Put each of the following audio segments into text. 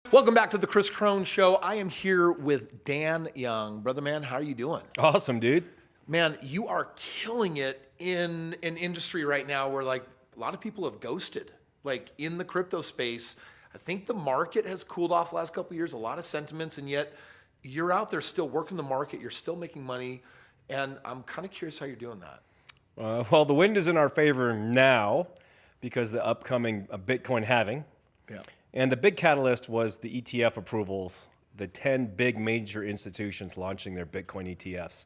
Welcome back to the Kris Krohn Show. I am here with Dan Young. Brother man, how are you doing? Awesome, dude. Man, you are killing it in an industry right now where like a lot of people have ghosted. Like in the crypto space, I think the market has cooled off the last couple of years, a lot of sentiments, and yet you're out there still working the market, you're still making money, and I'm kind of curious how you're doing that. Well, the wind is in our favor now because the upcoming Bitcoin halving. Yeah. And the big catalyst was the ETF approvals, the 10 big major institutions launching their Bitcoin ETFs.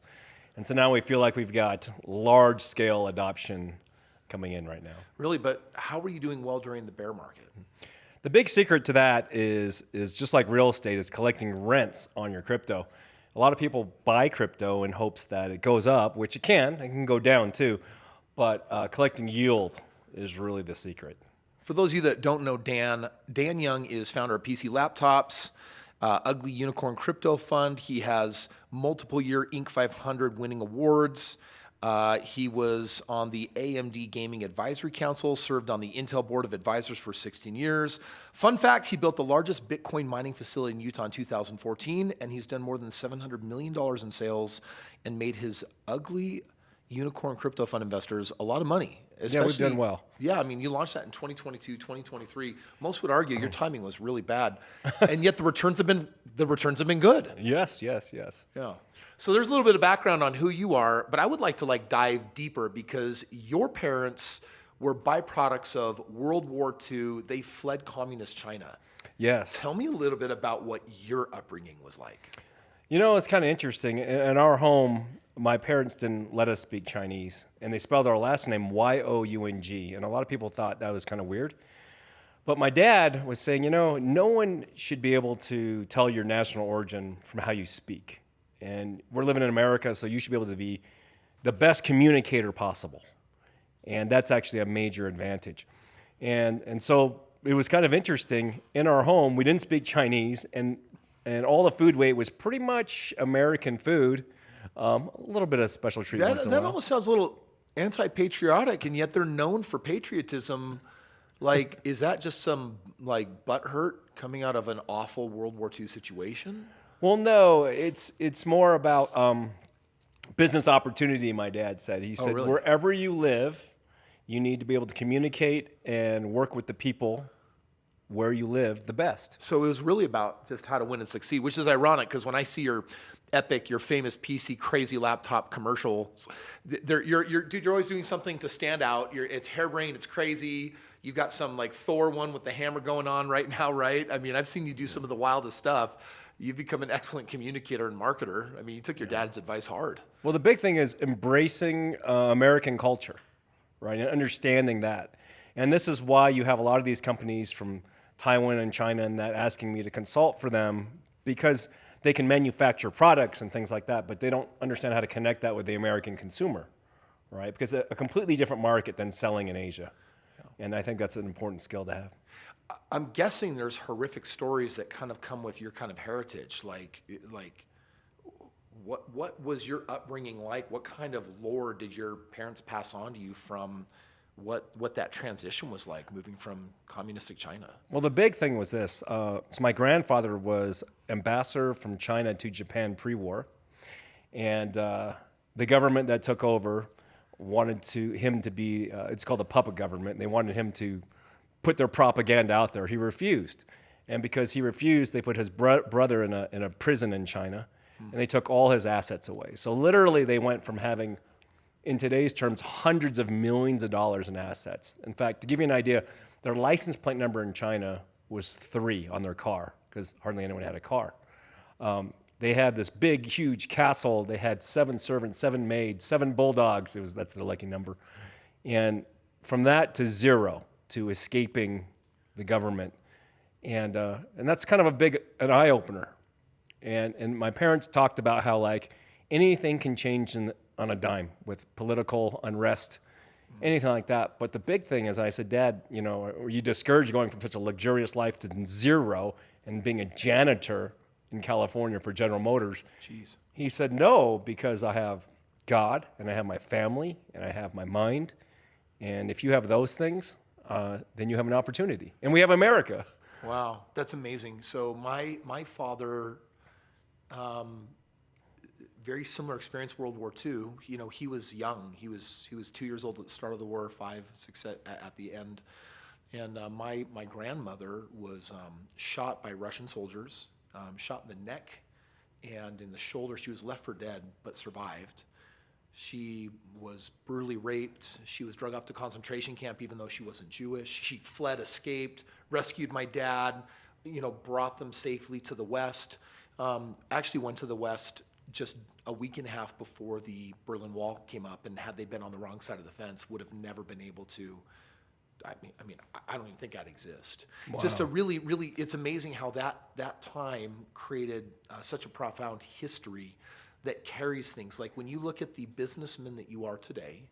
And so now we feel like we've got large-scale adoption coming in right now. Really, but how were you doing well during the bear market? The big secret to that is just like real estate, is collecting rents on your crypto. A lot of people buy crypto in hopes that it goes up, which it can go down too, but collecting yield is really the secret. For those of you that don't know Dan Young is founder of PC Laptops, Ugly Unicorn Crypto Fund. He has multiple year Inc. 500 winning awards. He was on the AMD Gaming Advisory Council, served on the Intel Board of Advisors for 16 years. Fun fact, he built the largest Bitcoin mining facility in Utah in 2014, and he's done more than $700 million in sales and made his Ugly Unicorn Crypto Fund investors a lot of money. Yeah, we've done well. Yeah, I mean, you launched that in 2022, 2023. Most would argue your timing was really bad, and yet the returns have been good. Yes. Yeah. So there's a little bit of background on who you are, but I would like to dive deeper because your parents were byproducts of World War II. They fled communist China. Yes. Tell me a little bit about what your upbringing was like. You know, it's kind of interesting. In our home, my parents didn't let us speak Chinese, and they spelled our last name Y-O-U-N-G, and a lot of people thought that was kind of weird. But my dad was saying, you know, no one should be able to tell your national origin from how you speak. And we're living in America, so you should be able to be the best communicator possible. And that's actually a major advantage. And so it was kind of interesting. In our home, we didn't speak Chinese, and all the food we ate was pretty much American food. A little bit of special treatment. That almost sounds a little anti-patriotic, and yet they're known for patriotism. Like, is that just some butt hurt coming out of an awful World War II situation? Well, no, it's more about business opportunity. My dad said. He said, really? Wherever you live, you need to be able to communicate and work with the people where you live the best. So it was really about just how to win and succeed, which is ironic because when I see your famous PC crazy laptop commercials, you're always doing something to stand out. It's harebrained, it's crazy. You've got some Thor one with the hammer going on right now, right? I mean, I've seen you do some of the wildest stuff. You've become an excellent communicator and marketer. I mean, you took your dad's advice hard. Well, the big thing is embracing American culture, right, and understanding that. And this is why you have a lot of these companies from Taiwan and China and that asking me to consult for them, because they can manufacture products and things like that, but they don't understand how to connect that with the American consumer, right? Because a completely different market than selling in Asia. Yeah. And I think that's an important skill to have. I'm guessing there's horrific stories that kind of come with your kind of heritage. Like what was your upbringing like? What kind of lore did your parents pass on to you from what that transition was like, moving from communistic China? Well, the big thing was this. So my grandfather was ambassador from China to Japan pre-war, and the government that took over wanted him to be, it's called a puppet government. They wanted him to put their propaganda out there. He refused. And because he refused, they put his brother in a prison in China, and they took all his assets away. So literally they went from having, in today's terms, hundreds of millions of dollars in assets. In fact, to give you an idea, their license plate number in China was 3 on their car, because hardly anyone had a car. They had this big, huge castle. They had 7 servants, 7 maids, 7 bulldogs. That's their lucky number. And from that to 0, to escaping the government. And that's kind of an eye-opener. And my parents talked about how anything can change on a dime with political unrest, anything like that. But the big thing is, I said, Dad, are you discouraged going from such a luxurious life to 0 and being a janitor in California for General Motors? Jeez. He said, no, because I have God, and I have my family, and I have my mind. And if you have those things, then you have an opportunity. And we have America. Wow, that's amazing. So my father, very similar experience, World War II. You know, he was young. He was 2 years old at the start of the war, 5, 6 at the end. And my grandmother was shot by Russian soldiers, shot in the neck and in the shoulder. She was left for dead, but survived. She was brutally raped. She was dragged off to concentration camp, even though she wasn't Jewish. She fled, escaped, rescued my dad, brought them safely to the West. Actually went to the West just a week and a half before the Berlin Wall came up, and had they been on the wrong side of the fence, would have never been able to. I don't even think I'd exist. Wow. Just a really, really, it's amazing how that time created such a profound history that carries things. Like when you look at the businessman that you are today,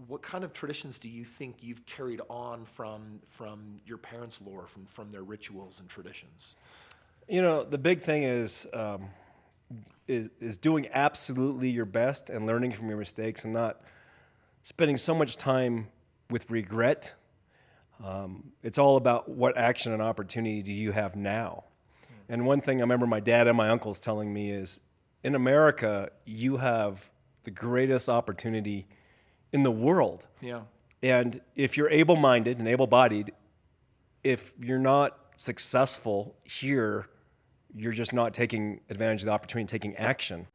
what kind of traditions do you think you've carried on from your parents' lore, from their rituals and traditions? The big thing is doing absolutely your best and learning from your mistakes, and not spending so much time with regret. It's all about what action and opportunity do you have now. And one thing I remember my dad and my uncles telling me is, in America, you have the greatest opportunity in the world. Yeah. And if you're able-minded and able-bodied, if you're not successful here, you're just not taking advantage of the opportunity, taking action.